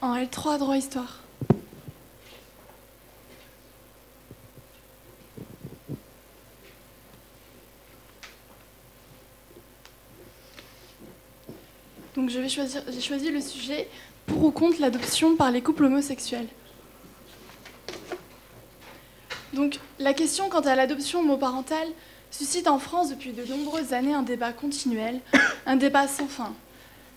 En L3, droit histoire. Donc j'ai choisi le sujet pour ou contre l'adoption par les couples homosexuels. Donc la question quant à l'adoption homoparentale suscite en France depuis de nombreuses années un débat continuel, un débat sans fin.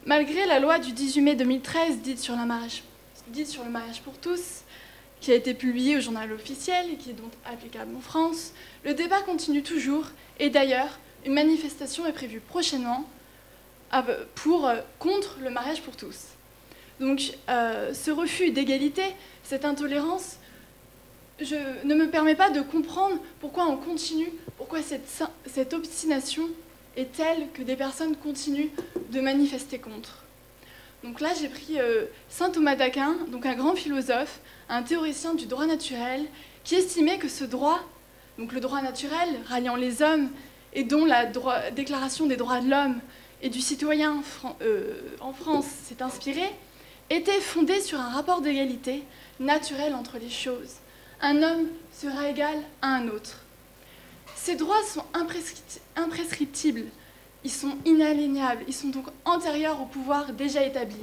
Malgré la loi du 18 mai 2013 dite sur le mariage pour tous, qui a été publiée au journal officiel et qui est donc applicable en France, le débat continue toujours et d'ailleurs, une manifestation est prévue prochainement contre le mariage pour tous. Donc ce refus d'égalité, cette intolérance, ne me permet pas de comprendre pourquoi on continue, pourquoi cette obstination est telle que des personnes continuent de manifester contre. Donc là, j'ai pris saint Thomas d'Aquin, donc un grand philosophe, un théoricien du droit naturel, qui estimait que ce droit, donc le droit naturel ralliant les hommes et dont la Déclaration des droits de l'homme et du citoyen en France s'est inspirée, était fondé sur un rapport d'égalité naturelle entre les choses. Un homme sera égal à un autre. Ces droits sont imprescriptibles, ils sont inaliénables, ils sont donc antérieurs au pouvoir déjà établi.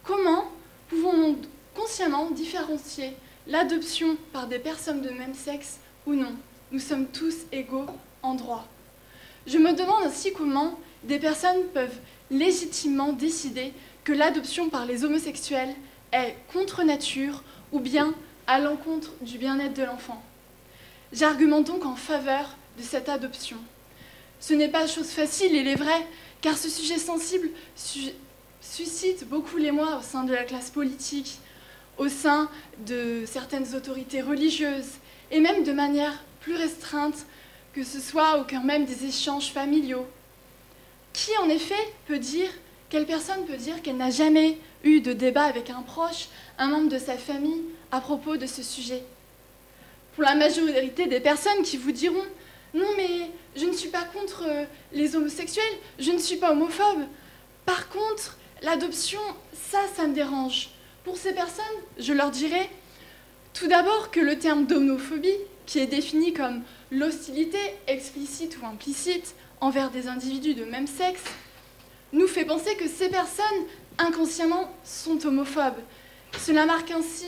Comment pouvons-nous consciemment différencier l'adoption par des personnes de même sexe ou non? Nous sommes tous égaux en droit. Je me demande ainsi comment des personnes peuvent légitimement décider que l'adoption par les homosexuels est contre nature ou bien à l'encontre du bien-être de l'enfant. J'argumente donc en faveur de cette adoption. Ce n'est pas chose facile, il est vrai, car ce sujet sensible suscite beaucoup l'émoi au sein de la classe politique, au sein de certaines autorités religieuses, et même de manière plus restreinte, que ce soit au cœur même des échanges familiaux. Qui, en effet, quelle personne peut dire qu'elle n'a jamais eu de débat avec un proche, un membre de sa famille, à propos de ce sujet? Pour la majorité des personnes qui vous diront « Non, mais je ne suis pas contre les homosexuels, je ne suis pas homophobe. Par contre, l'adoption, ça me dérange. » Pour ces personnes, je leur dirai tout d'abord que le terme d'homophobie, qui est défini comme l'hostilité explicite ou implicite envers des individus de même sexe, nous fait penser que ces personnes, inconsciemment, sont homophobes. Cela marque ainsi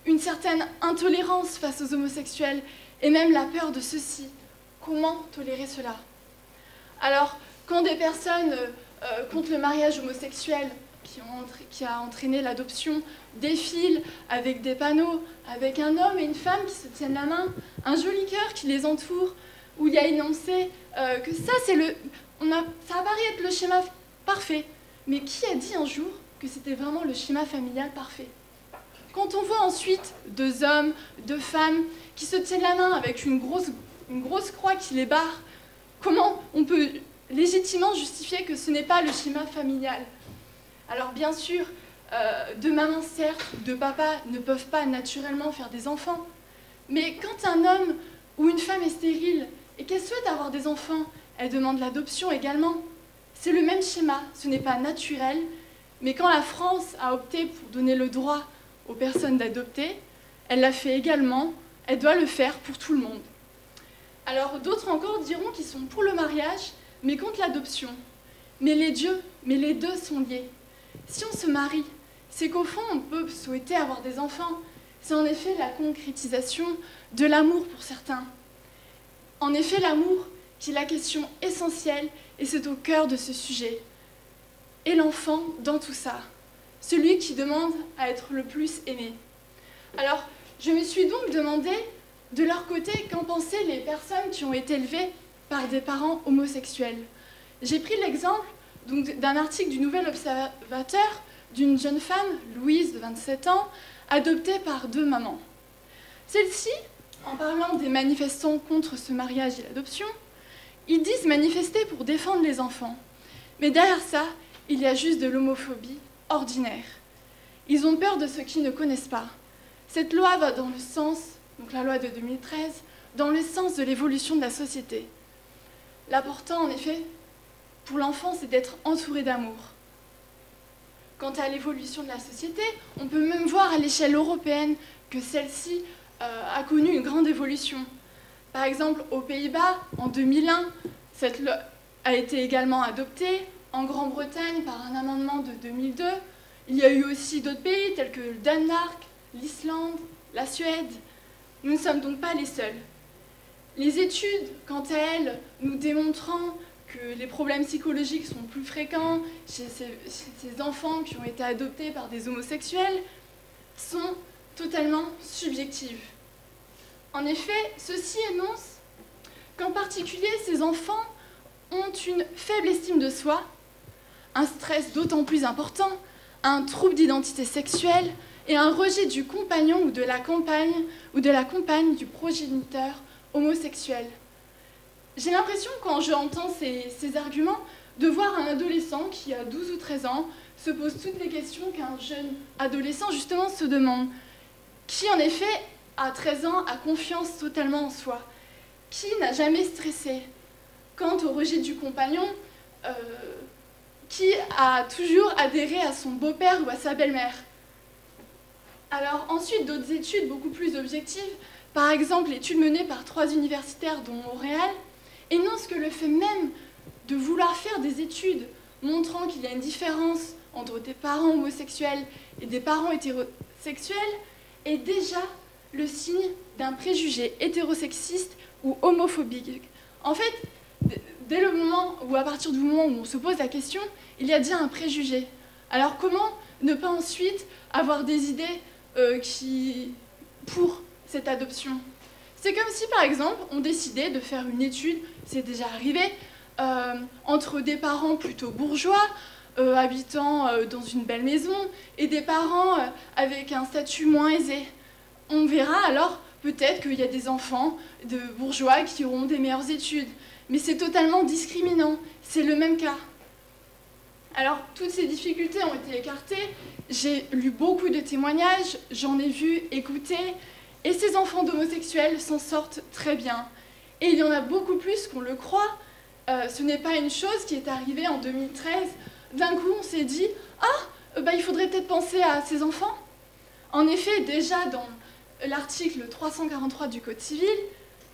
une certaine intolérance face aux homosexuels et même la peur de ceux-ci. Comment tolérer cela? Alors, quand des personnes contre le mariage homosexuel qui a entraîné l'adoption défilent avec des panneaux, avec un homme et une femme qui se tiennent la main, un joli cœur qui les entoure, où il y a énoncé que ça apparaît être le schéma parfait. Mais qui a dit un jour que c'était vraiment le schéma familial parfait? Quand on voit ensuite deux hommes, deux femmes qui se tiennent la main avec une grosse croix qui les barre, comment on peut légitimement justifier que ce n'est pas le schéma familial? Alors bien sûr, deux mamans certes, deux papas ne peuvent pas naturellement faire des enfants, mais quand un homme ou une femme est stérile et qu'elle souhaite avoir des enfants, elle demande l'adoption également. C'est le même schéma, ce n'est pas naturel, mais quand la France a opté pour donner le droit aux personnes d'adopter, elle l'a fait également, elle doit le faire pour tout le monde. Alors d'autres encore diront qu'ils sont pour le mariage, mais contre l'adoption. Mais les deux sont liés. Si on se marie, c'est qu'au fond on peut souhaiter avoir des enfants. C'est en effet la concrétisation de l'amour pour certains. En effet, l'amour qui est la question essentielle et c'est au cœur de ce sujet. Et l'enfant dans tout ça, celui qui demande à être le plus aimé. Alors, je me suis donc demandé, de leur côté, qu'en pensaient les personnes qui ont été élevées par des parents homosexuels. J'ai pris l'exemple d'un article du Nouvel Observateur d'une jeune femme, Louise, de 27 ans, adoptée par deux mamans. Celle-ci, en parlant des manifestants contre ce mariage et l'adoption, ils disent manifester pour défendre les enfants. Mais derrière ça, il y a juste de l'homophobie ordinaire. Ils ont peur de ce qu'ils ne connaissent pas. Cette loi va dans le sens, donc la loi de 2013, dans le sens de l'évolution de la société. L'important, en effet, pour l'enfant, c'est d'être entouré d'amour. quant à l'évolution de la société, on peut même voir à l'échelle européenne que celle-ci a connu une grande évolution. Par exemple, aux Pays-Bas, en 2001, cette loi a été également adoptée, en Grande-Bretagne par un amendement de 2002. Il y a eu aussi d'autres pays tels que le Danemark, l'Islande, la Suède. Nous ne sommes donc pas les seuls. Les études, quant à elles, nous démontrant que les problèmes psychologiques sont plus fréquents chez ces enfants qui ont été adoptés par des homosexuels, sont totalement subjectives. En effet, ceci énonce qu'en particulier ces enfants ont une faible estime de soi, un stress d'autant plus important, un trouble d'identité sexuelle et un rejet du compagnon ou de la compagne du progéniteur homosexuel. J'ai l'impression, quand j'entends ces arguments, de voir un adolescent qui a 12 ou 13 ans se pose toutes les questions qu'un jeune adolescent justement se demande. Qui en effet, à 13 ans, a confiance totalement en soi? Qui n'a jamais stressé? Quant au rejet du compagnon, qui a toujours adhéré à son beau-père ou à sa belle-mère? Alors ensuite, d'autres études beaucoup plus objectives, par exemple l'étude menée par 3 universitaires dont Montréal, énoncent que le fait même de vouloir faire des études montrant qu'il y a une différence entre des parents homosexuels et des parents hétérosexuels est déjà le signe d'un préjugé hétérosexiste ou homophobique. En fait, dès le moment ou à partir du moment où on se pose la question, il y a déjà un préjugé. Alors comment ne pas ensuite avoir des idées pour cette adoption? C'est comme si, par exemple, on décidait de faire une étude, c'est déjà arrivé, entre des parents plutôt bourgeois, habitant dans une belle maison, et des parents avec un statut moins aisé. On verra alors peut-être qu'il y a des enfants de bourgeois qui auront des meilleures études. Mais c'est totalement discriminant, c'est le même cas. Alors, toutes ces difficultés ont été écartées, j'ai lu beaucoup de témoignages, j'en ai vu, écouté, et ces enfants d'homosexuels s'en sortent très bien. Et il y en a beaucoup plus qu'on le croit. Ce n'est pas une chose qui est arrivée en 2013. D'un coup, on s'est dit « Ah, il faudrait peut-être penser à ces enfants ». En effet, déjà dans l'article 343 du Code civil,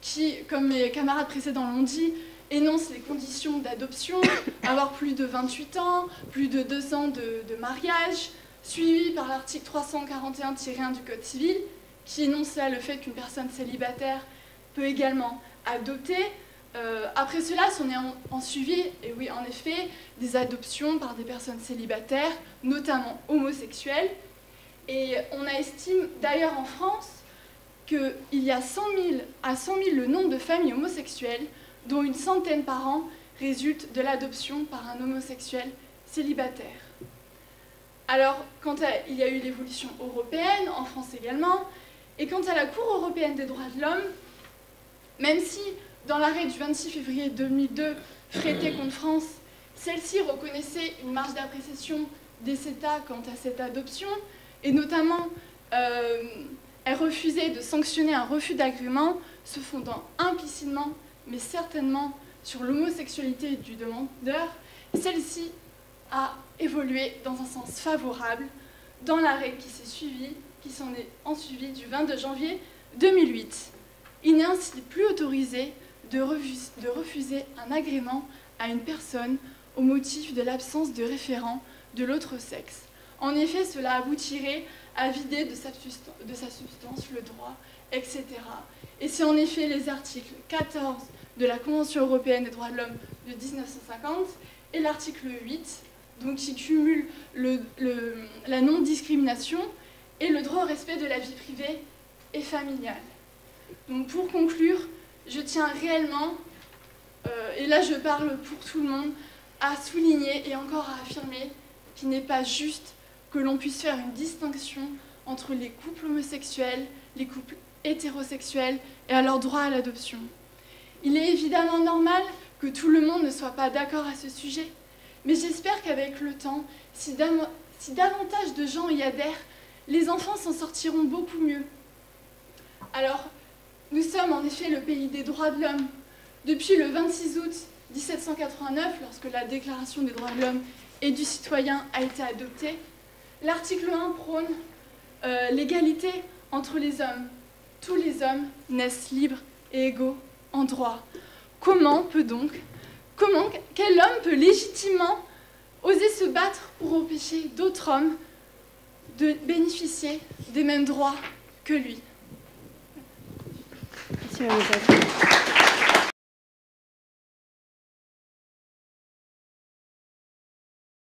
qui, comme mes camarades précédents l'ont dit, énonce les conditions d'adoption, avoir plus de 28 ans, plus de 2 ans de mariage, suivi par l'article 341-1 du Code civil, qui énonce là le fait qu'une personne célibataire peut également adopter. Après cela, on est en suivi, et oui, en effet, des adoptions par des personnes célibataires, notamment homosexuelles. Et on estime d'ailleurs en France qu'il y a 100 000 à 100 000 le nombre de familles homosexuelles, dont une centaine par an résulte de l'adoption par un homosexuel célibataire. Alors, il y a eu l'évolution européenne, en France également, et quant à la Cour européenne des droits de l'homme, même si, dans l'arrêt du 26 février 2002, traité contre France, celle-ci reconnaissait une marge d'appréciation des États quant à cette adoption, et notamment, elle refusait de sanctionner un refus d'agrément se fondant implicitement, mais certainement, sur l'homosexualité du demandeur. Celle-ci a évolué dans un sens favorable dans l'arrêt qui s'en est ensuivi du 22 janvier 2008. Il n'est ainsi plus autorisé de refuser un agrément à une personne au motif de l'absence de référent de l'autre sexe. En effet, cela aboutirait à vider de sa substance le droit, etc. Et c'est en effet les articles 14 de la Convention européenne des droits de l'homme de 1950 et l'article 8, donc qui cumule la non-discrimination et le droit au respect de la vie privée et familiale. Donc pour conclure, je tiens réellement, et là je parle pour tout le monde, à souligner et encore à affirmer qu'il n'est pas juste que l'on puisse faire une distinction entre les couples homosexuels, les couples hétérosexuels et à leur droit à l'adoption. Il est évidemment normal que tout le monde ne soit pas d'accord à ce sujet, mais j'espère qu'avec le temps, si davantage de gens y adhèrent, les enfants s'en sortiront beaucoup mieux. Alors, nous sommes en effet le pays des droits de l'homme. Depuis le 26 août 1789, lorsque la Déclaration des droits de l'homme et du citoyen a été adoptée, L'article 1 prône l'égalité entre les hommes. Tous les hommes naissent libres et égaux en droit. Quel homme peut légitimement oser se battre pour empêcher d'autres hommes de bénéficier des mêmes droits que lui? Merci, Mademoiselle.